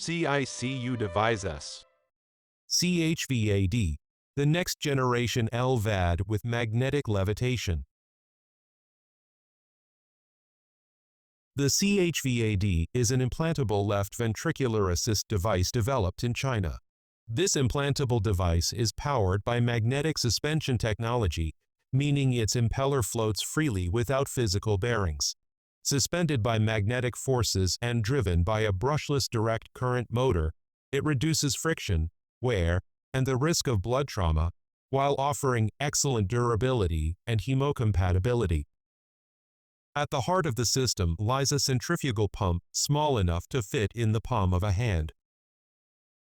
CICU devices. Ch-avd, the next generation Lvad with magnetic levitation. The Ch-avd is an implantable left ventricular assist device developed in China. This implantable device is powered by magnetic suspension technology, meaning its impeller floats freely without physical bearings. Suspended by magnetic forces and driven by a brushless direct current motor, it reduces friction, wear, and the risk of blood trauma, while offering excellent durability and hemocompatibility. At the heart of the system lies a centrifugal pump small enough to fit in the palm of a hand.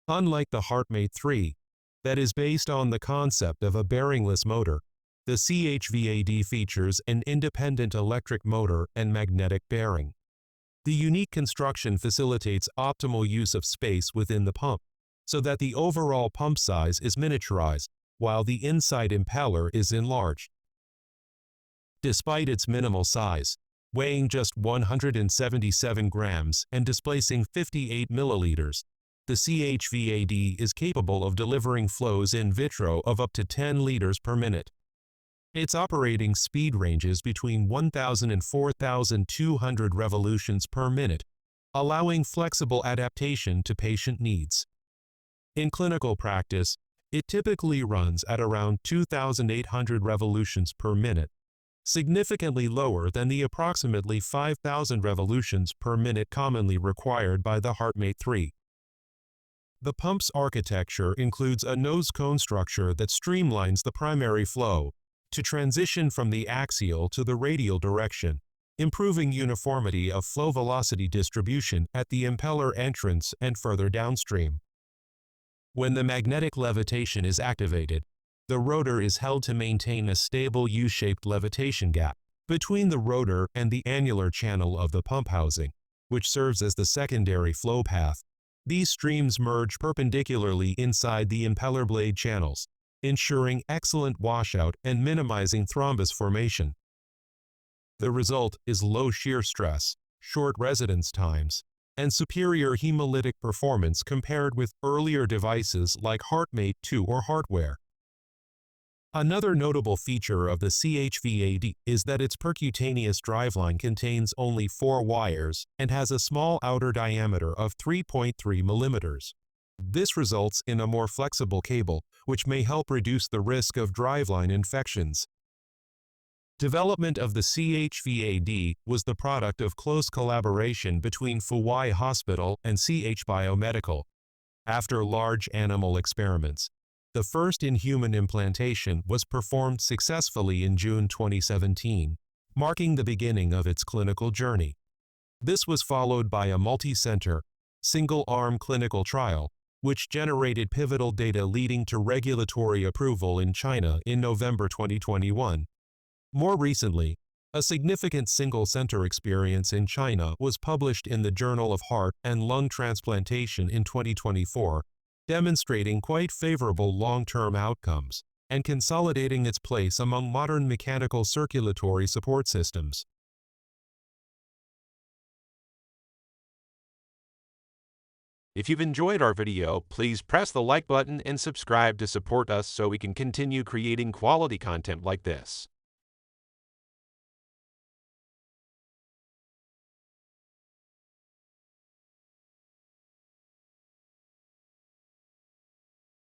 Unlike the HeartMate 3, that is based on the concept of a bearingless motor, the Ch-avd features an independent electric motor and magnetic bearing. The unique construction facilitates optimal use of space within the pump, so that the overall pump size is miniaturized, while the inside impeller is enlarged. Despite its minimal size, weighing just 177 grams and displacing 58 milliliters, the Ch-avd is capable of delivering flows in vitro of up to 10 liters per minute. Its operating speed ranges between 1,000 and 4,200 revolutions per minute, allowing flexible adaptation to patient needs. In clinical practice, it typically runs at around 2,800 revolutions per minute, significantly lower than the approximately 5,000 revolutions per minute commonly required by the HeartMate 3. The pump's architecture includes a nose cone structure that streamlines the primary flow to transition from the axial to the radial direction, improving uniformity of flow velocity distribution at the impeller entrance and further downstream. When the magnetic levitation is activated, the rotor is held to maintain a stable U-shaped levitation gap between the rotor and the annular channel of the pump housing, which serves as the secondary flow path. These streams merge perpendicularly inside the impeller blade channels, ensuring excellent washout and minimizing thrombus formation. The result is low shear stress, short residence times, and superior hemolytic performance compared with earlier devices like HeartMate 2 or hardware. Another notable feature of the Ch-avd is that its percutaneous driveline contains only 4 wires and has a small outer diameter of 3.3 millimeters. This results in a more flexible cable, which may help reduce the risk of driveline infections. Development of the Ch-avd was the product of close collaboration between Fuwai Hospital and CH Biomedical. After large animal experiments, the first in-human implantation was performed successfully in June 2017, marking the beginning of its clinical journey. This was followed by a multi-center, single-arm clinical trial, which generated pivotal data leading to regulatory approval in China in November 2021. More recently, a significant single-center experience in China was published in the Journal of Heart and Lung Transplantation in 2024, demonstrating quite favorable long-term outcomes and consolidating its place among modern mechanical circulatory support systems. If you've enjoyed our video, please press the like button and subscribe to support us so we can continue creating quality content like this.